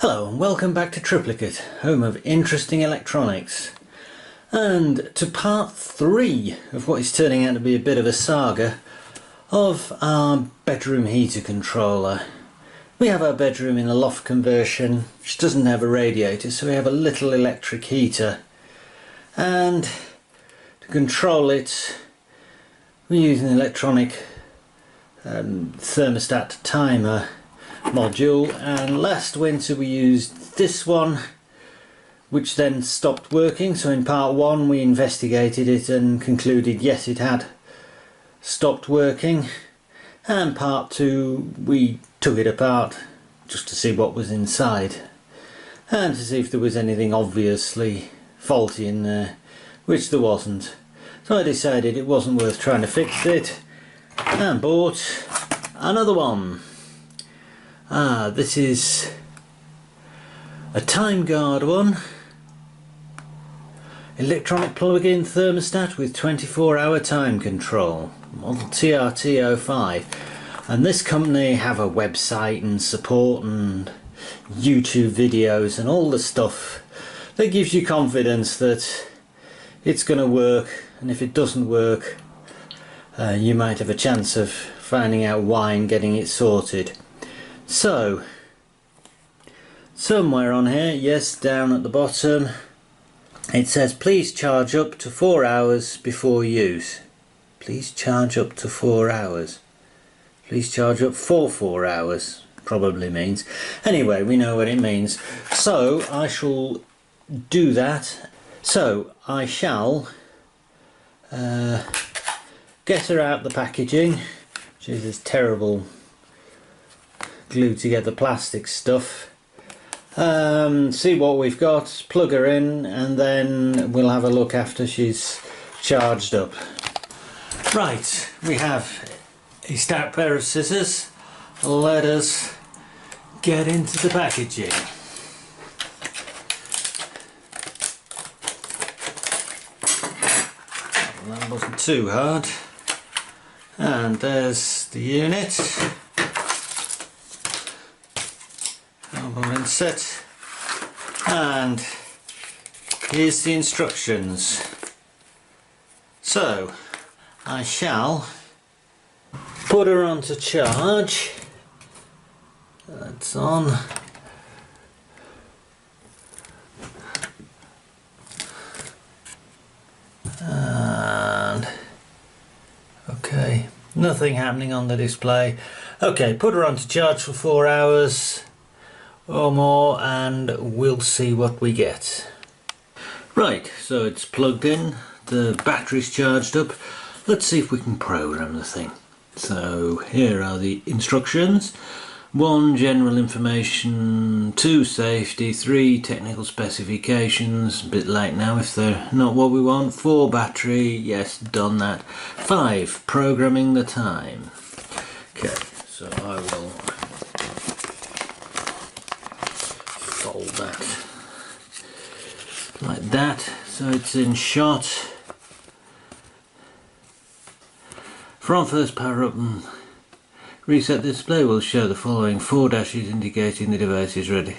Hello and welcome back to Triplicate, home of interesting electronics, and to part 3 of what is turning out to be a bit of a saga of our bedroom heater controller. We have our bedroom in a loft conversion which doesn't have a radiator, so we have a little electric heater, and to control it we use an electronic thermostat timer module, and last winter we used this one, which then stopped working. So in part 1 we investigated it and concluded yes, it had stopped working, and part 2 we took it apart just to see what was inside and to see if there was anything obviously faulty in there, which there wasn't. So I decided it wasn't worth trying to fix it and bought another one. This is a Timeguard one, electronic plug-in thermostat with 24-hour time control, model TRT05, and this company have a website and support and YouTube videos and all the stuff that gives you confidence that it's going to work, and if it doesn't work you might have a chance of finding out why and getting it sorted. So, somewhere on here, yes, down at the bottom, it says please charge up to 4 hours before use. Please charge up to 4 hours. Please charge up for 4 hours, probably means. Anyway, we know what it means. So, I shall do that. So, I shall get her out the packaging, which is this terrible glue together plastic stuff, see what we've got, plug her in, and then we'll have a look after she's charged up. Right, we have a stout pair of scissors. Let us get into the packaging. Well, that wasn't too hard. And there's the unit. Set, and here's the instructions. So I shall put her on to charge. That's on. And okay, nothing happening on the display. Okay, put her on to charge for 4 hours or more and we'll see what we get. Right, so it's plugged in, the battery's charged up. Let's see if we can program the thing. So here are the instructions. 1, general information. 2, safety. 3, technical specifications. A bit late now if they're not what we want. 4, battery. Yes, done that. 5, programming the time. Okay, so I will fold that like that so it's in shot. From first power up and reset the display will show the following 4 dashes indicating the device is ready.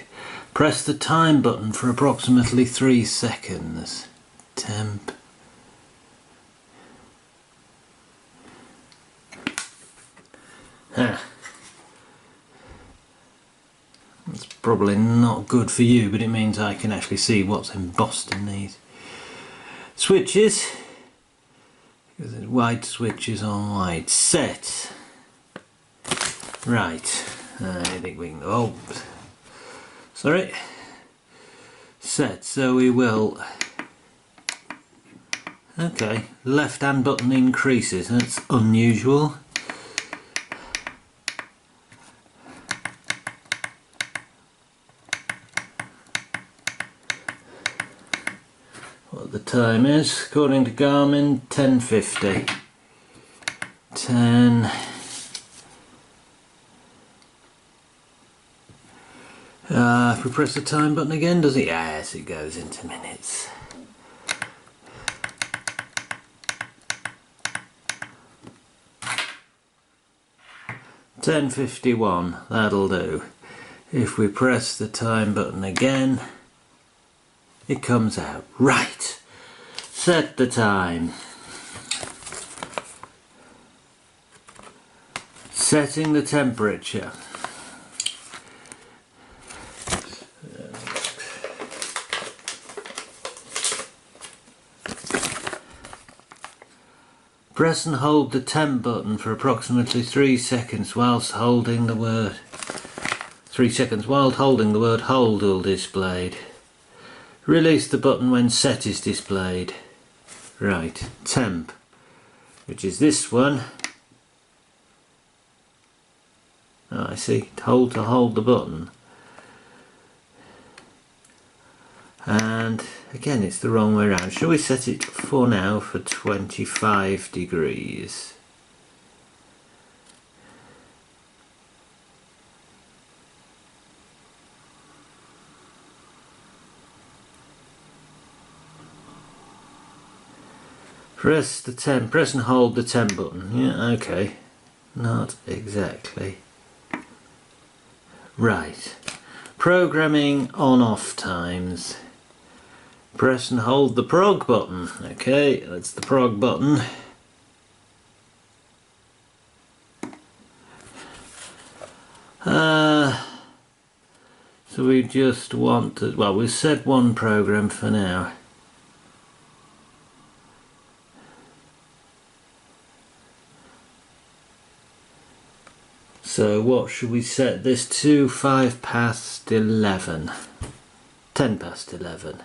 Press the time button for approximately 3 seconds. Temp. That's probably not good for you, but it means I can actually see what's embossed in these switches. Because there's white switches on white. Set. Right. I think we can. Oh, sorry. Set. So we will. Okay. Left hand button increases. That's unusual. What the time is, according to Garmin, 10:50. 10. If we press the time button again, does it? Yes, it goes into minutes. 10:51, that'll do. If we press the time button again, it comes out. Right, set the time. Setting the temperature. Press and hold the temp button for approximately 3 seconds whilst holding the word. 3 seconds while holding the word hold will displayed. Release the button when set is displayed. Right, temp, which is this one. Oh, I see, hold to hold the button. And again, it's the wrong way around. Shall we set it for now for 25 degrees? Press and hold the temp button. Yeah, okay. Not exactly. Right. Programming on-off times. Press and hold the prog button. Okay, that's the prog button. So we just want to, well, we've set one program for now. So what should we set this to? 5 past 11. 10 past 11.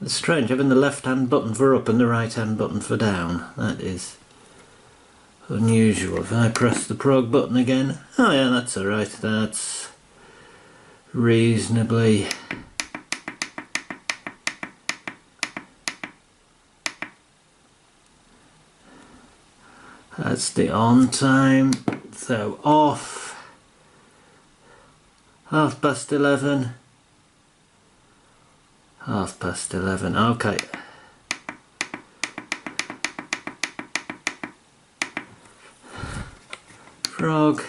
It's strange having the left hand button for up and the right hand button for down. That is unusual. If I press the prog button again, oh yeah, that's alright. That's reasonably that's the on time. So off 11:30. 11:30, okay. Frog.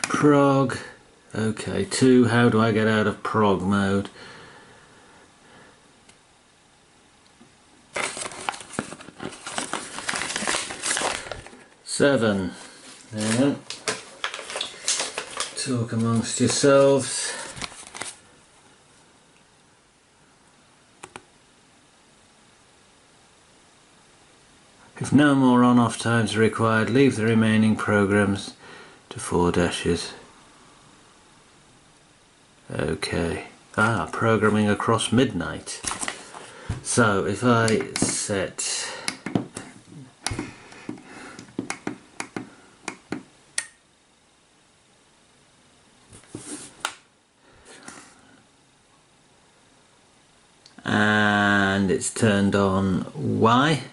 Prog. Okay, 2. How do I get out of prog mode? Seven. Yeah. Talk amongst yourselves. If no more on-off times are required, leave the remaining programs to 4 dashes. Okay. Programming across midnight. So if I set and it's turned on Y.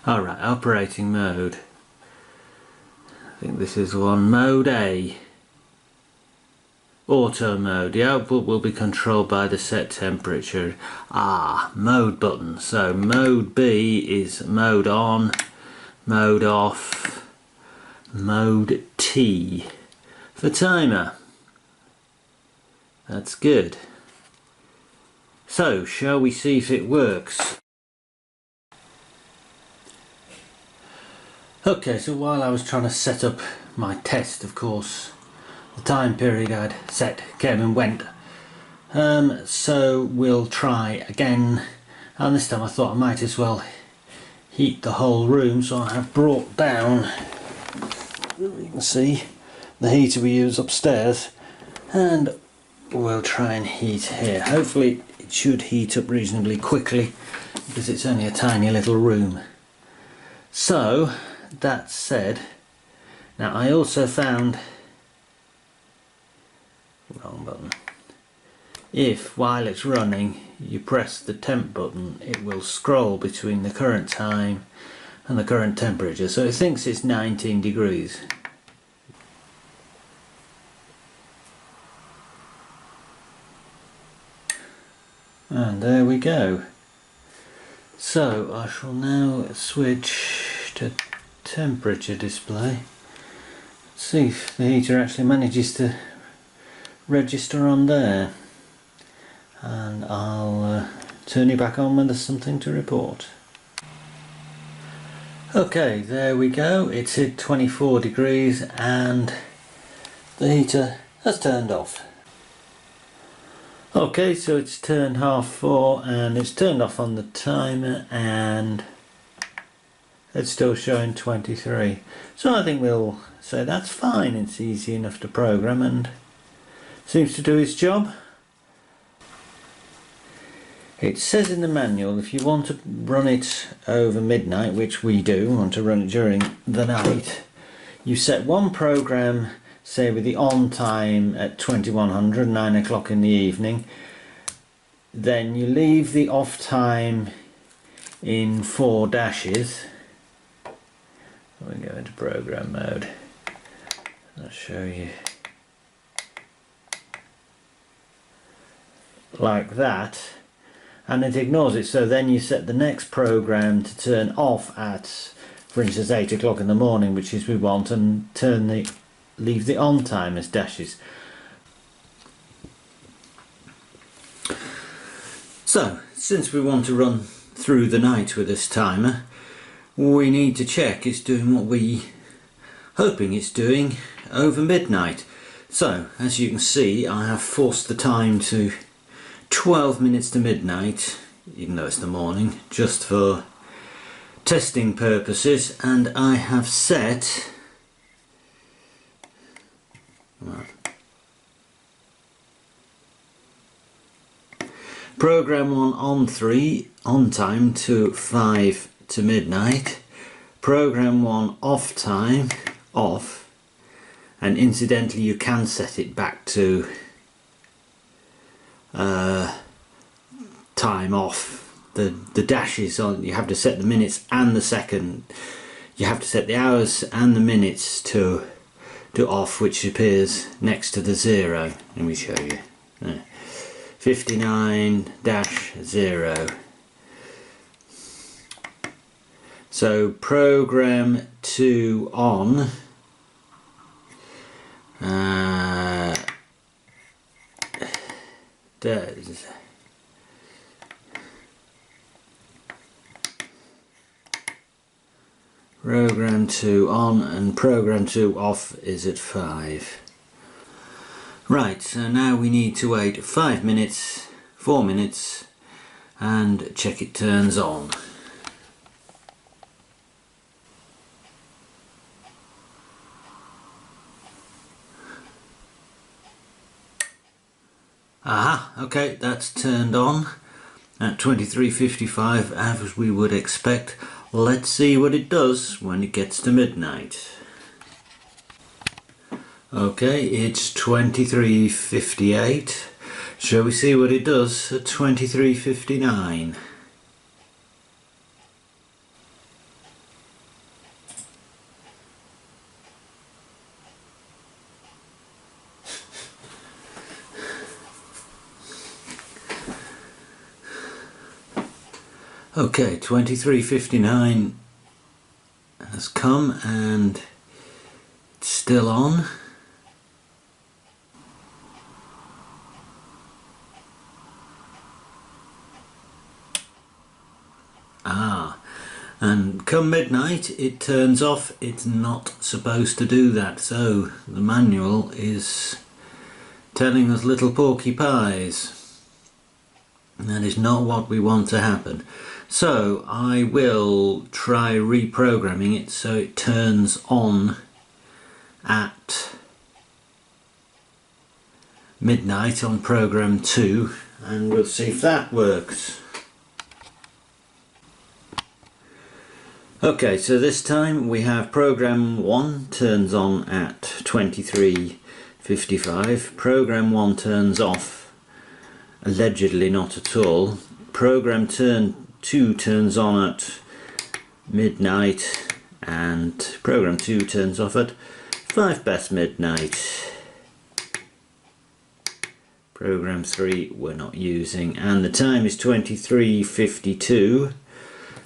Alright, operating mode. I think this is one. Mode A. Auto mode. The output will be controlled by the set temperature. Mode button. So mode B is mode on, mode off, mode T for timer. That's good. So, shall we see if it works? Okay, so while I was trying to set up my test, of course, the time period I'd set came and went. So we'll try again, and this time I thought I might as well heat the whole room, so I have brought down, you can see, the heater we use upstairs, and we'll try and heat here. Hopefully it should heat up reasonably quickly because it's only a tiny little room. So that said, now I also found, wrong button, if while it's running you press the temp button, it will scroll between the current time and the current temperature, so it thinks it's 19 degrees. And there we go. So I shall now switch to temperature display. See if the heater actually manages to register on there, and I'll turn you back on when there's something to report. Okay, there we go, it's hit 24 degrees and the heater has turned off. Okay, so it's turned 4:30 and it's turned off on the timer and it's still showing 23. So I think we'll say that's fine, it's easy enough to program and seems to do its job. It says in the manual if you want to run it over midnight, which we do, want to run it during the night, you set one program, say with the on time at 2100, 9 o'clock in the evening, then you leave the off time in 4 dashes. We go into program mode. I'll show you. Like that, and it ignores it, so then you set the next program to turn off at, for instance, 8 o'clock in the morning, which is we want, and leave the on time as dashes. So, since we want to run through the night with this timer, we need to check it's doing what we hoping it's doing over midnight. So, as you can see, I have forced the time to 12 minutes to midnight, even though it's the morning, just for testing purposes, and I have set program 1 on time to 5 to midnight, program 1 off time off, and incidentally you can set it back to time off. The dashes on, you have to set the minutes and the second, you have to set the hours and the minutes to off, which appears next to the 0. Let me show you. 59-0. So program 2 on does program 2 on and program 2 off is at 5. Right, so now we need to wait 5 minutes, 4 minutes, and check it turns on. Aha, okay, that's turned on at 23:55 as we would expect. Let's see what it does when it gets to midnight. Okay, it's 23:58. Shall we see what it does at 23:59? Okay, 23:59 has come and it's still on. And come midnight it turns off. It's not supposed to do that, so the manual is telling us little porky pies. That is not what we want to happen. So I will try reprogramming it so it turns on at midnight on program 2, and we'll see if that works. Okay, so this time we have program 1 turns on at 23:55, program 1 turns off allegedly not at all. Program turn 2 turns on at midnight and program 2 turns off at 5 past midnight. Program 3 we're not using, and the time is 23:52,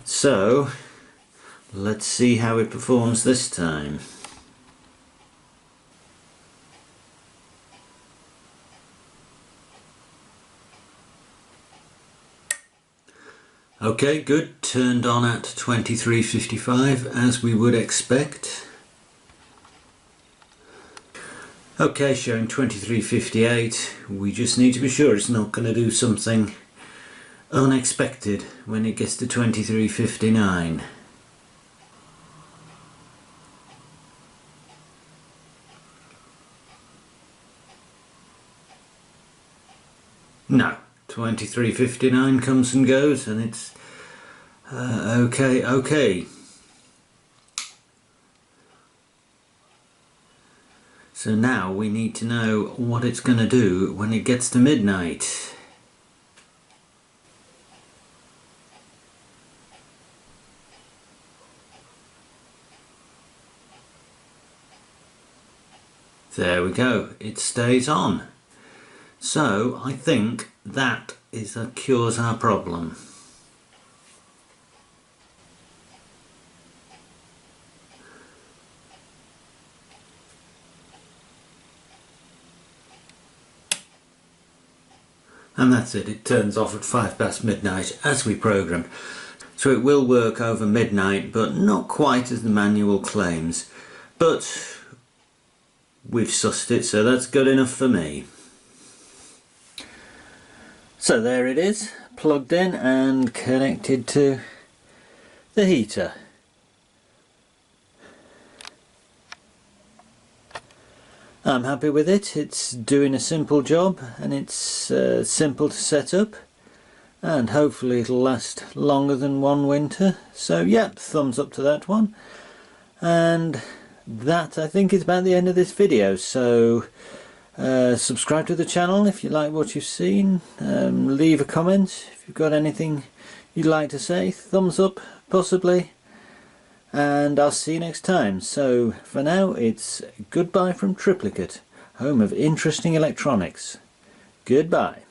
so let's see how it performs this time. Okay, good. Turned on at 23:55 as we would expect. Okay, showing 23:58. We just need to be sure it's not going to do something unexpected when it gets to 23:59. No, 23:59 comes and goes, and it's okay. So now we need to know what it's going to do when it gets to midnight. There we go, it stays on. So I think that cures our problem. And that's it, it turns off at 5 past midnight as we programmed. So it will work over midnight, but not quite as the manual claims. But we've sussed it, so that's good enough for me. So there it is, plugged in and connected to the heater. I'm happy with it. It's doing a simple job, and it's simple to set up, and hopefully it'll last longer than one winter. So yep, thumbs up to that one. And that, I think, is about the end of this video. So subscribe to the channel if you like what you've seen. Leave a comment if you've got anything you'd like to say. Thumbs up possibly. And I'll see you next time. So for now, it's goodbye from Triplicate, home of interesting electronics. Goodbye.